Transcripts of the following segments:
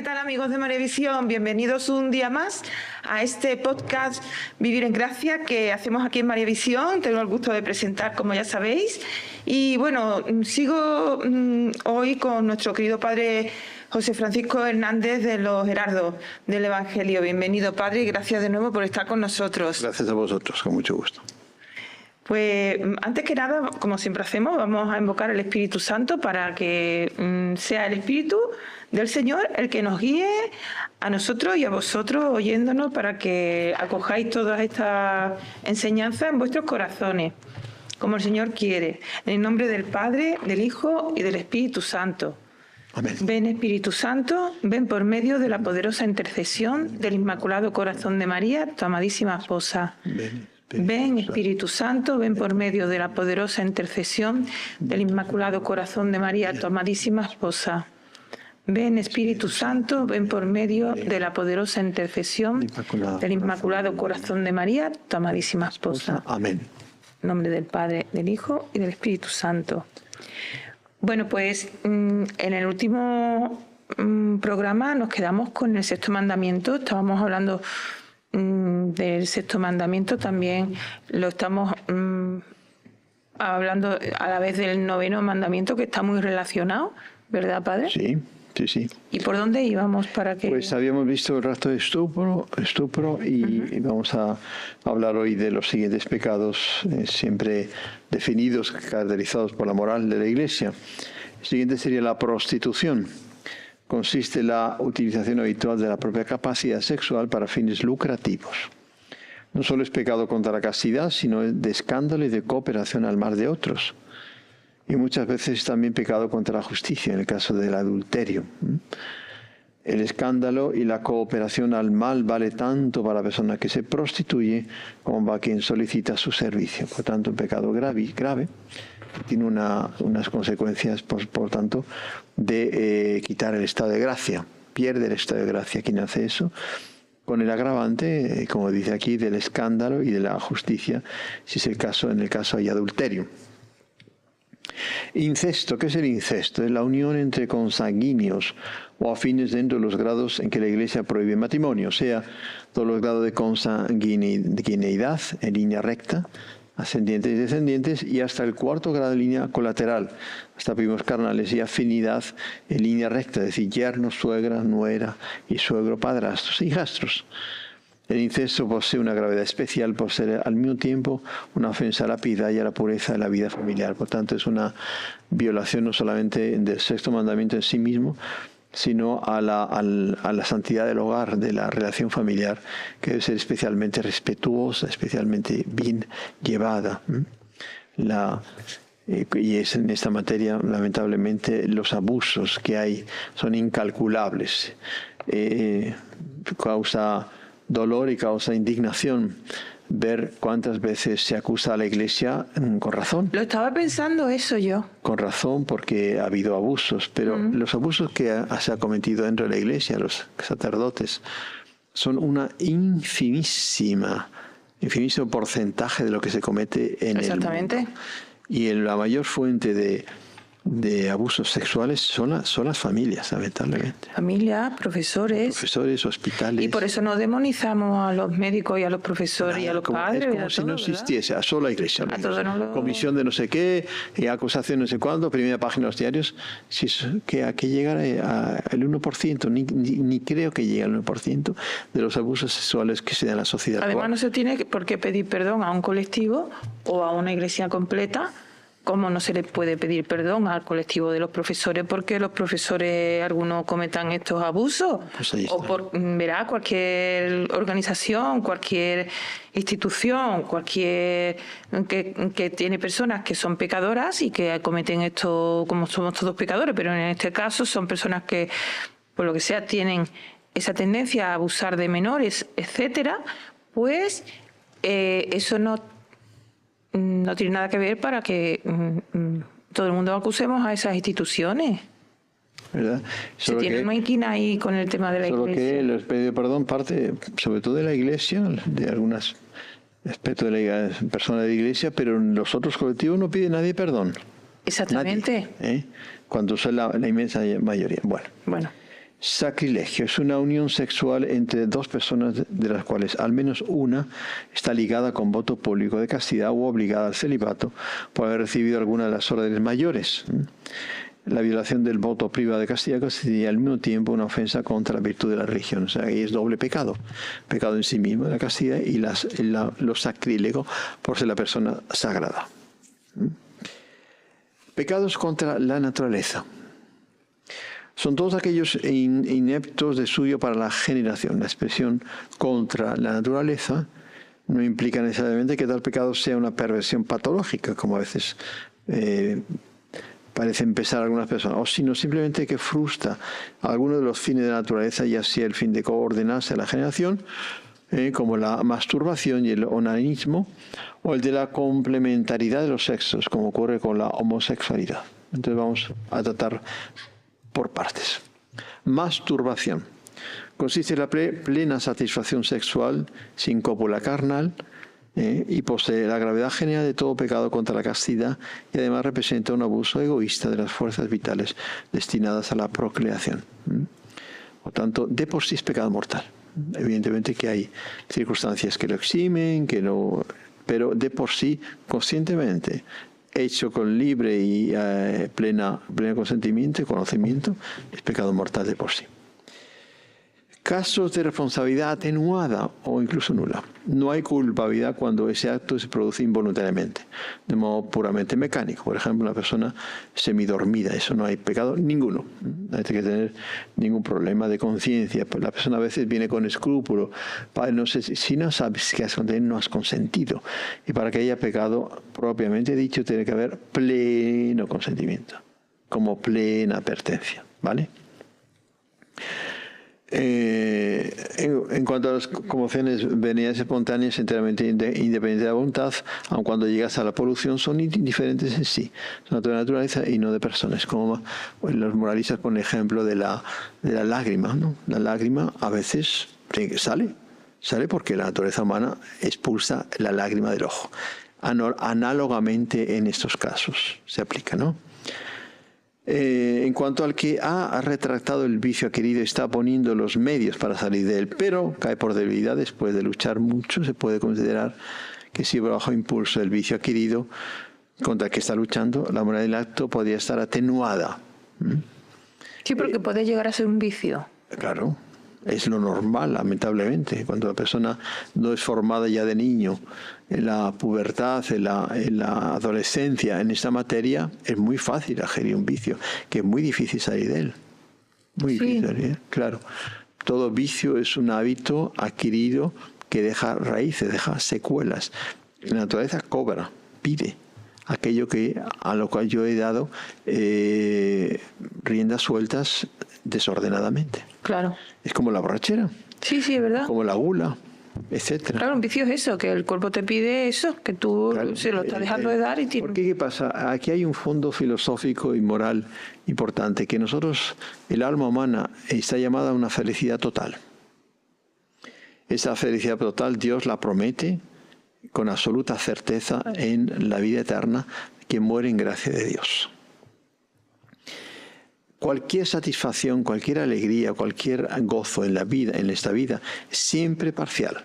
tal, amigos de Mariavisión? Bienvenidos un día más a este podcast Vivir en Gracia que hacemos aquí en Mariavisión. Tengo el gusto de presentar, como ya sabéis. Y bueno, sigo hoy con nuestro querido padre José Francisco Hernández de los Gerardos del Evangelio. Bienvenido, padre, y gracias de nuevo por estar con nosotros. Gracias a vosotros, con mucho gusto. Pues antes que nada, como siempre hacemos, vamos a invocar al Espíritu Santo para que sea el Espíritu del Señor el que nos guíe a nosotros y a vosotros oyéndonos para que acojáis todas estas enseñanzas en vuestros corazones, como el Señor quiere. En el nombre del Padre, del Hijo y del Espíritu Santo. Amén. Ven, Espíritu Santo, ven por medio de la poderosa intercesión del Inmaculado Corazón de María, tu amadísima esposa. Ven, Espíritu Santo, ven por medio de la poderosa intercesión del Inmaculado Corazón de María, tu amadísima esposa. Ven, Espíritu Santo, ven por medio de la poderosa intercesión del Inmaculado Corazón de María, tu amadísima esposa. Amén. En nombre del Padre, del Hijo y del Espíritu Santo. Bueno, pues en el último programa nos quedamos con el sexto mandamiento. Estábamos hablando del sexto mandamiento, también lo estamos hablando a la vez del noveno mandamiento, que está muy relacionado, ¿verdad, padre? Sí, sí, sí. ¿Y por dónde íbamos para que...? Pues habíamos visto el rastro de estupro y vamos a hablar hoy de los siguientes pecados, siempre definidos, caracterizados por la moral de la Iglesia. El siguiente sería la prostitución. Consiste en la utilización habitual de la propia capacidad sexual para fines lucrativos. No solo es pecado contra la castidad, sino de escándalo y de cooperación al mal de otros. Y muchas veces es también pecado contra la justicia, en el caso del adulterio. El escándalo y la cooperación al mal vale tanto para la persona que se prostituye como para quien solicita su servicio. Por tanto, un pecado grave, tiene unas consecuencias, por tanto, de quitar el estado de gracia. Pierde el estado de gracia quien hace eso, con el agravante, como dice aquí, del escándalo y de la justicia, si es el caso, en el caso hay adulterio. Incesto, ¿qué es el incesto? Es la unión entre consanguíneos o afines dentro de los grados en que la Iglesia prohíbe matrimonio, o sea, todos los grados de consanguineidad en línea recta, ascendientes y descendientes, y hasta el cuarto grado de línea colateral, hasta primos carnales, y afinidad en línea recta, es decir, yerno, suegra, nuera y suegro, padrastros e hijastros. El incesto posee una gravedad especial por ser al mismo tiempo una ofensa a la piedad y a la pureza de la vida familiar. Por tanto, es una violación no solamente del sexto mandamiento en sí mismo, sino a la santidad del hogar, de la relación familiar, que debe ser especialmente respetuosa, especialmente bien llevada. Y es en esta materia, lamentablemente, los abusos que hay son incalculables. Causa dolor y causa indignación ver cuántas veces se acusa a la Iglesia con razón. Lo estaba pensando eso yo. Con razón, porque ha habido abusos, pero los abusos que se ha cometido dentro de la Iglesia, los sacerdotes, son una infimísimo porcentaje de lo que se comete en el mundo. Y la mayor fuente de abusos sexuales son las familias, lamentablemente. Familias, profesores, hospitales. Y por eso no demonizamos a los médicos y a los profesores y a los padres. Es como si no existiese, a solo la Iglesia. Comisión de no sé qué, acusación no sé cuándo, primera página de los diarios. A que llegara al 1%, ni creo que llegue al 1% de los abusos sexuales que se dan en la sociedad. Además, no se tiene por qué pedir perdón a un colectivo o a una iglesia completa. ¿Cómo no se le puede pedir perdón al colectivo de los profesores porque los profesores algunos cometan estos abusos? Pues ahí está. O verá, cualquier organización, cualquier institución, que tiene personas que son pecadoras y que cometen esto, como somos todos pecadores, pero en este caso son personas que, por lo que sea, tienen esa tendencia a abusar de menores, etcétera, pues eso no tiene nada que ver para que todo el mundo acusemos a esas instituciones. ¿Verdad? Se tiene una inquina ahí con el tema de la Iglesia. Solo que el pedido de perdón parte sobre todo de la Iglesia, de algunos aspectos de la persona de la Iglesia, pero en los otros colectivos no pide nadie perdón. Exactamente. Nadie, cuando son la inmensa mayoría. Bueno. Sacrilegio es una unión sexual entre dos personas de las cuales al menos una está ligada con voto público de castidad o obligada al celibato por haber recibido alguna de las órdenes mayores. La violación del voto privado de castidad constituye al mismo tiempo una ofensa contra la virtud de la religión. O sea, ahí es doble pecado. Pecado en sí mismo de la castidad y los sacrílegos por ser la persona sagrada. Pecados contra la naturaleza. Son todos aquellos ineptos de suyo para la generación. La expresión contra la naturaleza no implica necesariamente que tal pecado sea una perversión patológica, como a veces parecen pensar algunas personas, o sino simplemente que frustra alguno de los fines de la naturaleza, ya sea el fin de coordinarse a la generación, como la masturbación y el onanismo, o el de la complementariedad de los sexos, como ocurre con la homosexualidad. Entonces vamos a tratar por partes. Masturbación. Consiste en la plena satisfacción sexual sin cópula carnal y posee la gravedad general de todo pecado contra la castidad y además representa un abuso egoísta de las fuerzas vitales destinadas a la procreación. Por tanto, de por sí es pecado mortal. Evidentemente que hay circunstancias que lo eximen, pero de por sí, conscientemente, hecho con libre y pleno consentimiento y conocimiento, es pecado mortal de por sí. Casos de responsabilidad atenuada o incluso nula. No hay culpabilidad cuando ese acto se produce involuntariamente, de modo puramente mecánico. Por ejemplo, una persona semidormida, eso no hay pecado ninguno. No hay que tener ningún problema de conciencia. La persona a veces viene con escrúpulo. Padre, no sé, si no sabes qué has consentido, no has consentido. Y para que haya pecado propiamente dicho, tiene que haber pleno consentimiento, como plena pertenencia, ¿vale? En cuanto a las conmociones veniales espontáneas enteramente independientes de la voluntad, aun cuando llegas a la polución, son indiferentes en sí, son de naturaleza y no de personas, como los moralistas ponen ejemplo de la lágrima, ¿no? La lágrima a veces sale porque la naturaleza humana expulsa la lágrima del ojo. Análogamente en estos casos se aplica, ¿no? En cuanto al que ha retractado el vicio adquirido, está poniendo los medios para salir de él, pero cae por debilidad después de luchar mucho, se puede considerar que si bajo impulso del vicio adquirido contra el que está luchando, la moral del acto podría estar atenuada. Sí, porque puede llegar a ser un vicio. Claro, es lo normal, lamentablemente. Cuando la persona no es formada ya de niño, en la pubertad, en la adolescencia, en esta materia, es muy fácil adquirir un vicio, que es muy difícil salir de él. Muy difícil salir, claro. Todo vicio es un hábito adquirido que deja raíces, deja secuelas. La naturaleza cobra, pide aquello a lo cual yo he dado riendas sueltas desordenadamente. Claro. Es como la borrachera. Sí, es verdad. Como la gula, etcétera. Claro, un vicio es eso, que el cuerpo te pide eso, que tú se lo estás dejando de dar. Porque ¿qué pasa? Aquí hay un fondo filosófico y moral importante, que nosotros, el alma humana, está llamada a una felicidad total. Esa felicidad total Dios la promete con absoluta certeza en la vida eterna, que muere en gracia de Dios. Cualquier satisfacción, cualquier alegría, cualquier gozo en la vida, en esta vida, es siempre parcial.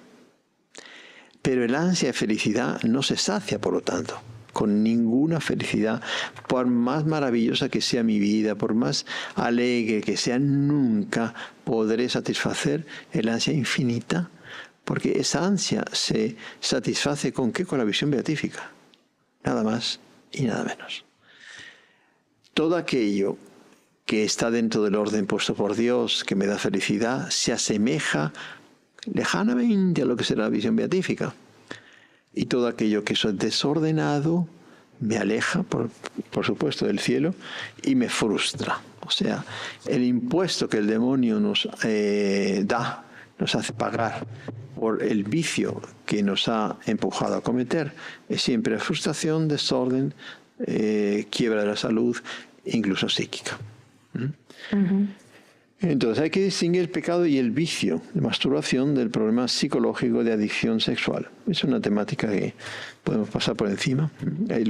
Pero el ansia de felicidad no se sacia, por lo tanto, con ninguna felicidad, por más maravillosa que sea mi vida, por más alegre que sea, nunca podré satisfacer el ansia infinita, porque esa ansia se satisface ¿con qué? Con la visión beatífica. Nada más y nada menos. Todo aquello que está dentro del orden puesto por Dios, que me da felicidad, se asemeja lejanamente a lo que será la visión beatífica. Y todo aquello que es desordenado me aleja, por supuesto, del cielo y me frustra. O sea, el impuesto que el demonio nos da, nos hace pagar por el vicio que nos ha empujado a cometer, es siempre frustración, desorden, quiebra de la salud, incluso psíquica. Entonces hay que distinguir el pecado y el vicio de masturbación del problema psicológico de adicción sexual. Es una temática que podemos pasar por encima,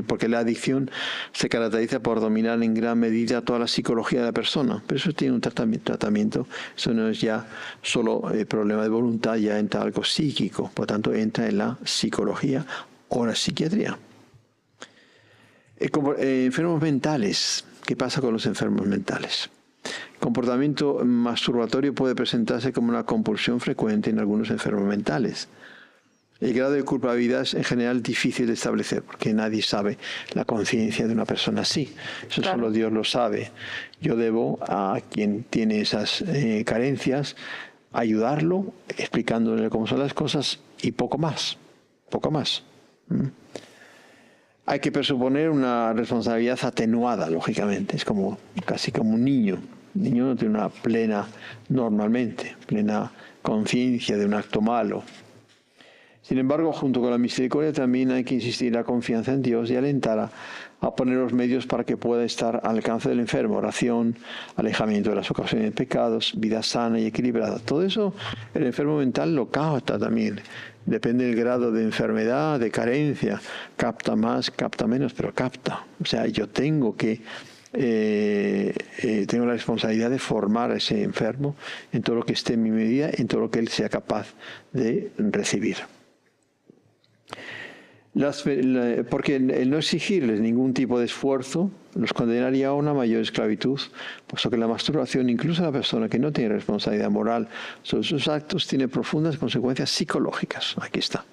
porque la adicción se caracteriza por dominar en gran medida toda la psicología de la persona. Pero eso tiene un tratamiento. Eso no es ya solo problema de voluntad, ya entra algo psíquico. Por tanto, entra en la psicología o la psiquiatría. Enfermos mentales. ¿Qué pasa con los enfermos mentales? El comportamiento masturbatorio puede presentarse como una compulsión frecuente en algunos enfermos mentales. El grado de culpabilidad es en general difícil de establecer porque nadie sabe la conciencia de una persona así. Eso claro. Solo Dios lo sabe. Yo debo a quien tiene esas carencias ayudarlo, explicándole cómo son las cosas y poco más. Poco más. Hay que presuponer una responsabilidad atenuada, lógicamente. Es como casi como un niño. El niño no tiene una plena conciencia de un acto malo. Sin embargo, junto con la misericordia también hay que insistir en la confianza en Dios y alentar a poner los medios para que pueda estar al alcance del enfermo. Oración, alejamiento de las ocasiones de pecados, vida sana y equilibrada. Todo eso el enfermo mental lo capta también. Depende del grado de enfermedad, de carencia. Capta más, capta menos, pero capta. O sea, yo tengo tengo la responsabilidad de formar a ese enfermo en todo lo que esté en mi medida, en todo lo que él sea capaz de recibir. Porque el no exigirles ningún tipo de esfuerzo los condenaría a una mayor esclavitud, puesto que la masturbación, incluso a la persona que no tiene responsabilidad moral sobre sus actos, tiene profundas consecuencias psicológicas. Aquí está.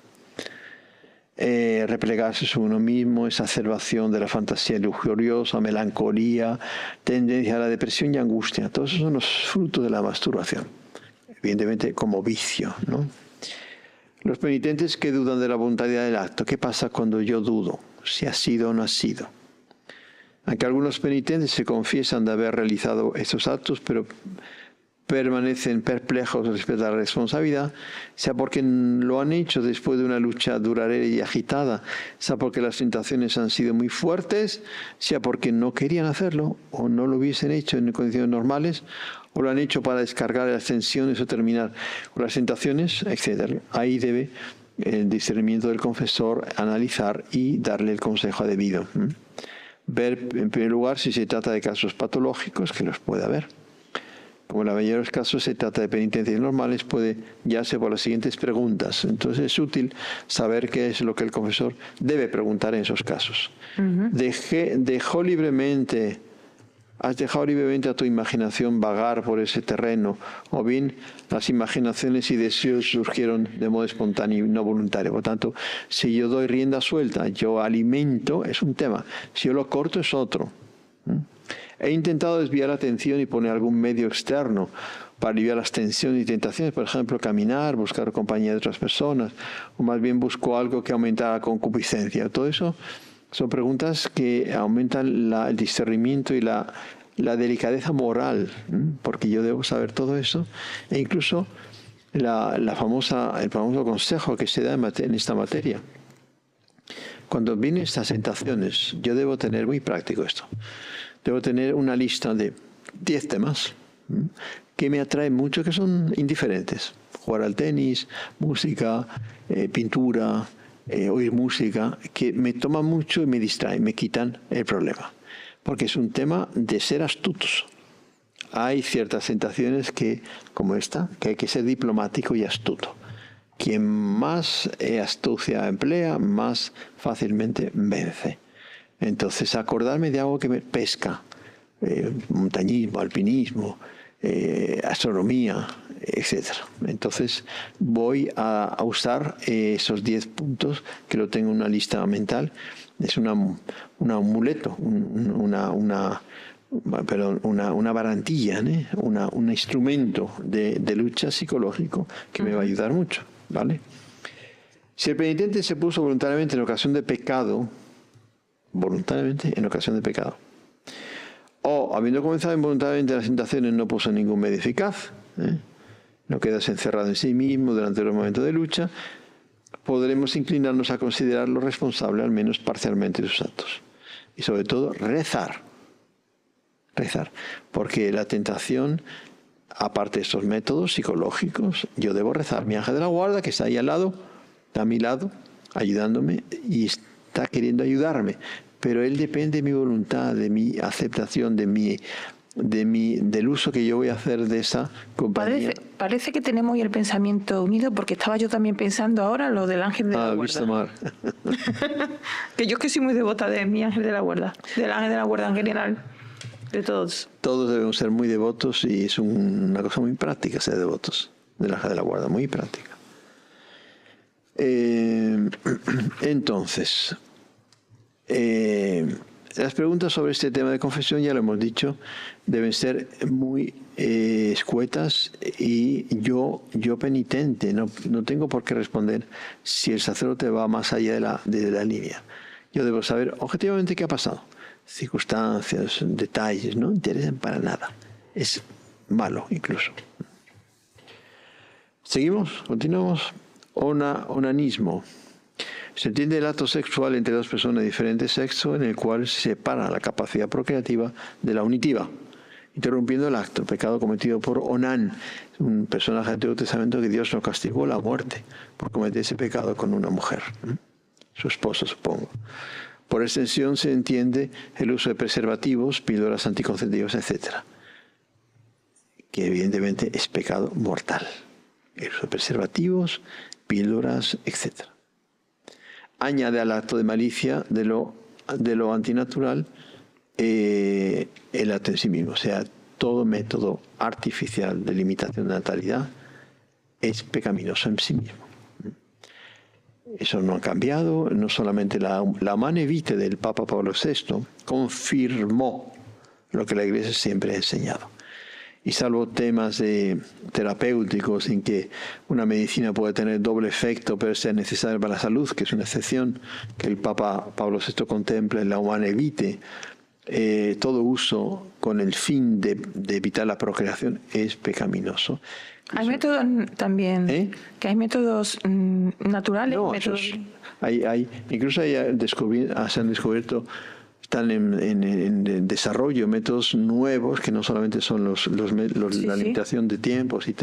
Replegarse sobre uno mismo, exacerbación de la fantasía lujuriosa, melancolía, tendencia a la depresión y angustia. Todos esos son los frutos de la masturbación, evidentemente como vicio, ¿no? Los penitentes que dudan de la voluntad del acto. ¿Qué pasa cuando yo dudo si ha sido o no ha sido? Aunque algunos penitentes se confiesan de haber realizado estos actos, pero permanecen perplejos respecto a la responsabilidad, sea porque lo han hecho después de una lucha duradera y agitada, sea porque las tentaciones han sido muy fuertes, sea porque no querían hacerlo o no lo hubiesen hecho en condiciones normales, o lo han hecho para descargar las tensiones o terminar con las tentaciones, etc. Ahí debe el discernimiento del confesor analizar y darle el consejo debido. Ver, en primer lugar, si se trata de casos patológicos, que los puede haber. Como en la mayoría de los casos se trata de penitencias normales, puede guiarse por las siguientes preguntas. Entonces es útil saber qué es lo que el confesor debe preguntar en esos casos. ¿Has dejado libremente a tu imaginación vagar por ese terreno? O bien las imaginaciones y deseos surgieron de modo espontáneo y no voluntario. Por tanto, si yo doy rienda suelta, yo alimento, es un tema. Si yo lo corto, es otro. He intentado desviar la atención y poner algún medio externo para aliviar las tensiones y tentaciones, por ejemplo, caminar, buscar compañía de otras personas, o más bien busco algo que aumentara la concupiscencia. Todo eso son preguntas que aumentan el discernimiento y la delicadeza moral, porque yo debo saber todo eso, e incluso el famoso consejo que se da en esta materia. Cuando vienen estas tentaciones, yo debo tener, muy práctico esto, debo tener una lista de 10 temas que me atraen mucho, que son indiferentes. Jugar al tenis, música, pintura, oír música, que me toman mucho y me distraen, me quitan el problema. Porque es un tema de ser astutos. Hay ciertas tentaciones como esta, que hay que ser diplomático y astuto. Quien más astucia emplea, más fácilmente vence. Entonces, acordarme de algo que me pesca, montañismo, alpinismo, astronomía, etc. Entonces, voy a usar esos 10 puntos, que lo tengo en una lista mental. Es un amuleto, una barandilla, un instrumento de lucha psicológico que me va a ayudar mucho, ¿vale? Si el penitente se puso voluntariamente en ocasión de pecado, o habiendo comenzado involuntariamente las tentaciones no puso ningún medio eficaz, no quedas encerrado en sí mismo durante los momentos de lucha, podremos inclinarnos a considerarlo responsable al menos parcialmente de sus actos. Y sobre todo rezar, porque la tentación aparte de estos métodos psicológicos, yo debo rezar. Mi ángel de la guarda, que está ahí al lado, está a mi lado, ayudándome y está queriendo ayudarme. Pero él depende de mi voluntad, de mi aceptación, del uso que yo voy a hacer de esa compañía. Parece que tenemos hoy el pensamiento unido, porque estaba yo también pensando ahora lo del ángel de la guarda. Visto, Mar. Que yo es que soy muy devota de mi ángel de la guarda, del ángel de la guarda en general, de todos. Todos debemos ser muy devotos y es una cosa muy práctica ser devotos del ángel de la guarda, muy práctica. Entonces, las preguntas sobre este tema de confesión, ya lo hemos dicho, deben ser muy escuetas, y yo penitente, no tengo por qué responder si el sacerdote va más allá de la línea. Yo debo saber objetivamente qué ha pasado. Circunstancias, detalles, no interesan para nada. Es malo incluso. ¿Seguimos? ¿Continuamos? Onanismo. Se entiende el acto sexual entre dos personas de diferente sexo en el cual se separa la capacidad procreativa de la unitiva, interrumpiendo el acto, pecado cometido por Onán, un personaje del Antiguo Testamento que Dios no castigó la muerte por cometer ese pecado con una mujer, su esposa, supongo. Por extensión se entiende el uso de preservativos, píldoras anticonceptivas, etc., que evidentemente es pecado mortal. El uso de preservativos, píldoras, etc. Añade al acto de malicia de lo antinatural el acto en sí mismo. O sea, todo método artificial de limitación de natalidad es pecaminoso en sí mismo. Eso no ha cambiado. No solamente la Humanae Vitae del Papa Pablo VI confirmó lo que la Iglesia siempre ha enseñado. Y salvo temas terapéuticos en que una medicina puede tener doble efecto pero sea necesaria para la salud, que es una excepción que el Papa Pablo VI contempla en la Humanae Vitae, todo uso con el fin de evitar la procreación es pecaminoso. Hay métodos también, que hay métodos naturales. No, métodos... incluso se han descubierto, están en desarrollo métodos nuevos que no solamente son la limitación de tiempos y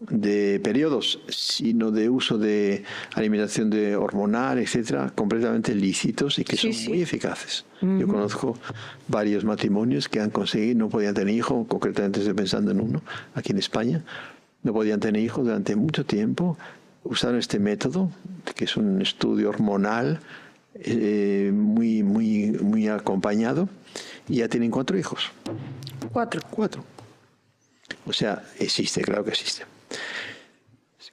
de periodos, sino de uso de alimentación hormonal, etcétera, completamente lícitos y que son muy eficaces. Yo conozco varios matrimonios que han conseguido, no podían tener hijos, concretamente estoy pensando en uno aquí en España, no podían tener hijos durante mucho tiempo, usaron este método, que es un estudio hormonal muy acompañado, y ya tienen 4 hijos. 4. O sea, existe, claro que existe.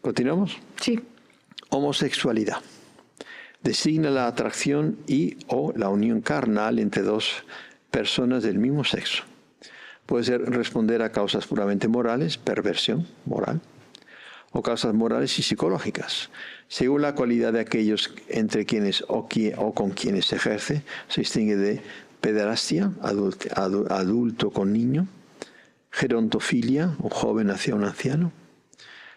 ¿Continuamos? Sí. Homosexualidad. Designa la atracción o la unión carnal entre dos personas del mismo sexo. Puede ser responder a causas puramente morales, perversión moral, o causas morales y psicológicas. Según la cualidad de aquellos entre quienes o con quienes se ejerce, se distingue de pederastia, adulto con niño; gerontofilia, un joven hacia un anciano;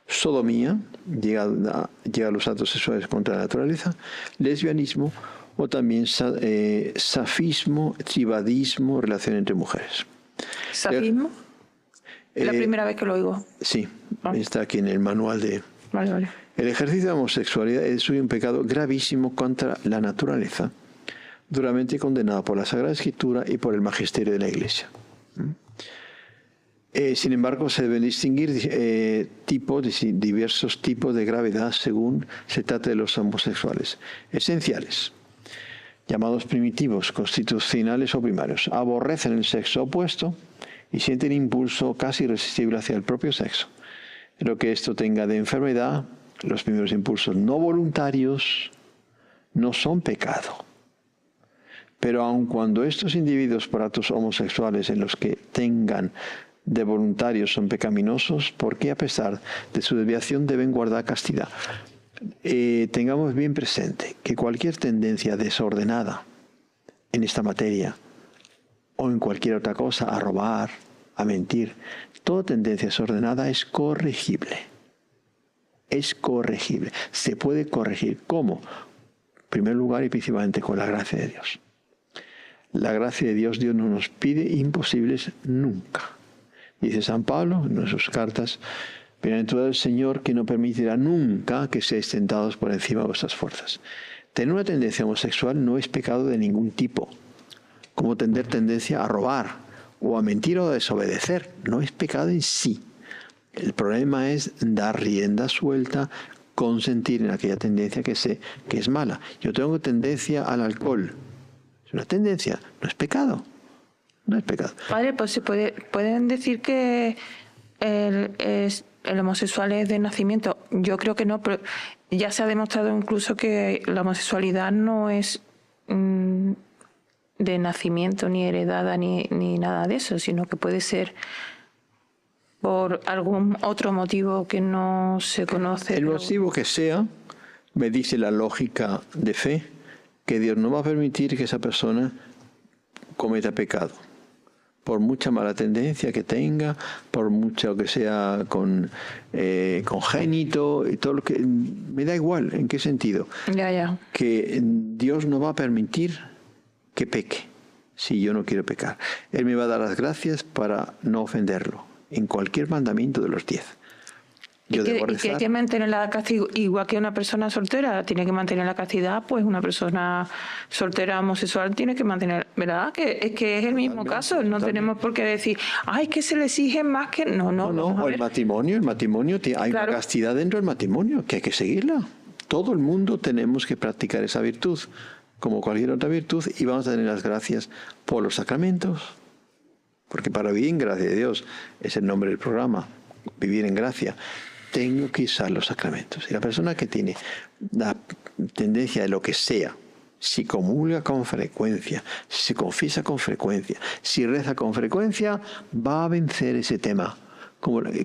sodomía, llega a los actos sexuales contra la naturaleza; lesbianismo, o también safismo, tribadismo, relación entre mujeres. ¿Safismo? Es la primera vez que lo oigo. Sí, está aquí en el manual de... Vale. El ejercicio de la homosexualidad es un pecado gravísimo contra la naturaleza, duramente condenado por la Sagrada Escritura y por el magisterio de la Iglesia. Sin embargo, se deben distinguir diversos tipos de gravedad según se trate de los homosexuales. Esenciales, llamados primitivos, constitucionales o primarios, aborrecen el sexo opuesto y sienten impulso casi irresistible hacia el propio sexo. Lo que esto tenga de enfermedad, los primeros impulsos no voluntarios no son pecado. Pero aun cuando estos individuos por actos homosexuales en los que tengan de voluntarios son pecaminosos, ¿por qué a pesar de su desviación deben guardar castidad? Tengamos bien presente que cualquier tendencia desordenada en esta materia o en cualquier otra cosa, a robar, a mentir, toda tendencia desordenada es corregible. Es corregible. Se puede corregir. ¿Cómo? En primer lugar y principalmente con la gracia de Dios. La gracia de Dios, Dios no nos pide imposibles nunca. Dice San Pablo en sus cartas: bienaventurado el Señor, que no permitirá nunca que seáis tentados por encima de vuestras fuerzas. Tener una tendencia homosexual no es pecado de ningún tipo, como tener tendencia a robar o a mentir o a desobedecer. No es pecado en sí. El problema es dar rienda suelta, consentir en aquella tendencia que sé que es mala. Yo tengo tendencia al alcohol. Es una tendencia, no es pecado. No es pecado. Padre, pues pueden decir que el homosexual es de nacimiento. Yo creo que no, pero ya se ha demostrado incluso que la homosexualidad no es de nacimiento, ni heredada, ni nada de eso, sino que puede ser por algún otro motivo que no se conoce. El motivo que sea, me dice la lógica de fe, que Dios no va a permitir que esa persona cometa pecado. Por mucha mala tendencia que tenga, por mucho que sea congénito, y todo lo que... Me da igual, ¿en qué sentido? Ya. Que Dios no va a permitir que peque, si yo no quiero pecar. Él me va a dar las gracias para no ofenderlo, en cualquier mandamiento de los 10. Y que hay que mantener la castidad, igual que una persona soltera tiene que mantener la castidad, pues una persona soltera homosexual tiene que mantener, ¿verdad? Que es el mismo caso, no tenemos por qué decir, ay, que se le exige más que... No. O el matrimonio hay una castidad dentro del matrimonio, que hay que seguirla. Todo el mundo tenemos que practicar esa virtud, como cualquier otra virtud, y vamos a tener las gracias por los sacramentos. Porque para vivir en gracia de Dios es el nombre del programa, vivir en gracia. Tengo que usar los sacramentos. Y la persona que tiene la tendencia de lo que sea, si comulga con frecuencia, si se confiesa con frecuencia, si reza con frecuencia, va a vencer ese tema.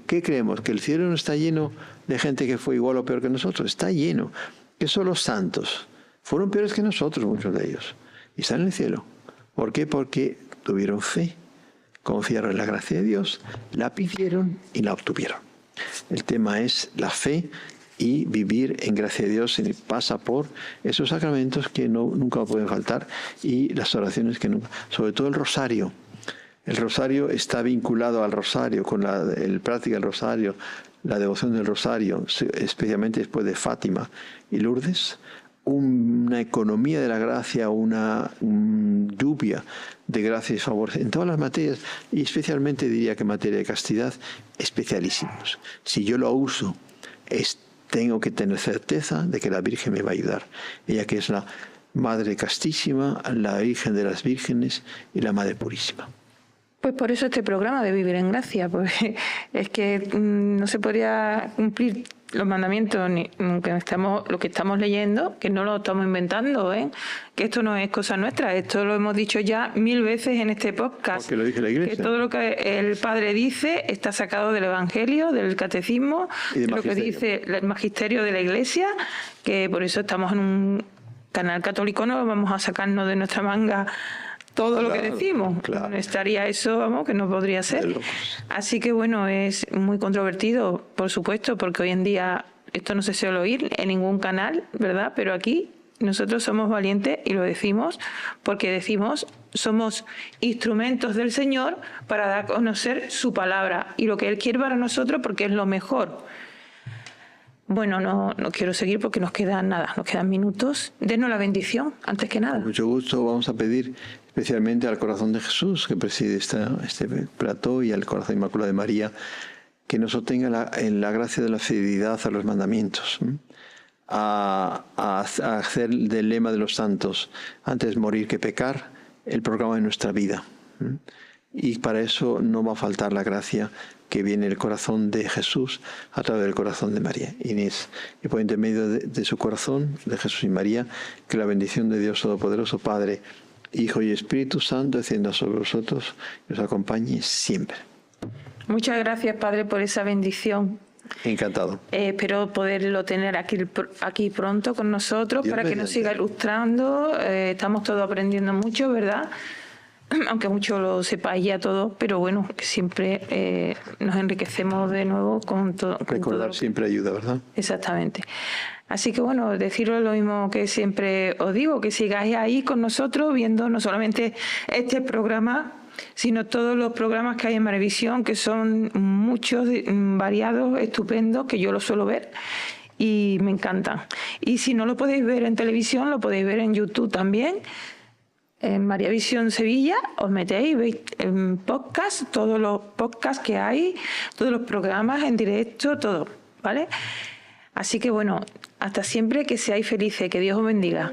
¿Qué creemos? ¿Que el cielo no está lleno de gente que fue igual o peor que nosotros? Está lleno. Que son los santos. Fueron peores que nosotros, muchos de ellos. Y están en el cielo. ¿Por qué? Porque tuvieron fe. Confiaron en la gracia de Dios, la pidieron y la obtuvieron. El tema es la fe y vivir en gracia de Dios pasa por esos sacramentos que nunca pueden faltar y las oraciones que nunca, sobre todo el rosario. El rosario está vinculado al rosario, con el práctica del rosario, la devoción del rosario, especialmente después de Fátima y Lourdes, una economía de la gracia, una lluvia de gracia y favor en todas las materias, y especialmente diría que en materia de castidad, especialísimos. Si yo lo uso, tengo que tener certeza de que la Virgen me va a ayudar. Ella que es la Madre Castísima, la Virgen de las Vírgenes y la Madre Purísima. Pues por eso este programa de Vivir en Gracia, porque es que no se podría cumplir los mandamientos lo que estamos leyendo, que no lo estamos inventando, que esto no es cosa nuestra, esto lo hemos dicho ya 1000 veces en este podcast. Porque lo dice la Iglesia. Que todo lo que el Padre dice está sacado del Evangelio, del Catecismo, de lo que dice el Magisterio de la Iglesia, que por eso estamos en un canal católico, no vamos a sacarnos de nuestra manga todo lo que decimos. Claro. Estaría eso, vamos, que no podría ser. Así que bueno, es muy controvertido, por supuesto, porque hoy en día esto no se suele oír en ningún canal, ¿verdad? Pero aquí nosotros somos valientes y lo decimos porque decimos, somos instrumentos del Señor para dar a conocer su palabra y lo que Él quiere para nosotros porque es lo mejor. Bueno, no quiero seguir porque nos quedan minutos. Denos la bendición, antes que nada. Con mucho gusto vamos a pedir especialmente al corazón de Jesús, que preside este plató, y al corazón inmaculado de María, que nos obtenga en la gracia de la fidelidad a los mandamientos, a hacer del lema de los santos, antes morir que pecar, el programa de nuestra vida. Y para eso no va a faltar la gracia que viene del corazón de Jesús a través del corazón de María. Inés, y por intermedio de su corazón, de Jesús y María, que la bendición de Dios Todopoderoso, Padre, Hijo y Espíritu Santo, descienda sobre vosotros y os acompañe siempre. Muchas gracias, Padre, por esa bendición. Encantado. Espero poderlo tener aquí pronto con nosotros, Dios para que nos siga ilustrando. Estamos todos aprendiendo mucho, ¿verdad? Aunque mucho lo sepáis ya todo, pero bueno, siempre nos enriquecemos de nuevo con todo. Recordar siempre ayuda, ¿verdad? Exactamente. Así que bueno, deciros lo mismo que siempre os digo, que sigáis ahí con nosotros viendo no solamente este programa, sino todos los programas que hay en Maravisión, que son muchos, variados, estupendos, que yo los suelo ver y me encantan. Y si no lo podéis ver en televisión, lo podéis ver en YouTube también. En Maravisión Sevilla os metéis, veis en podcast, todos los podcasts que hay, todos los programas en directo, todo, ¿vale? Así que bueno, hasta siempre, que seáis felices, que Dios os bendiga.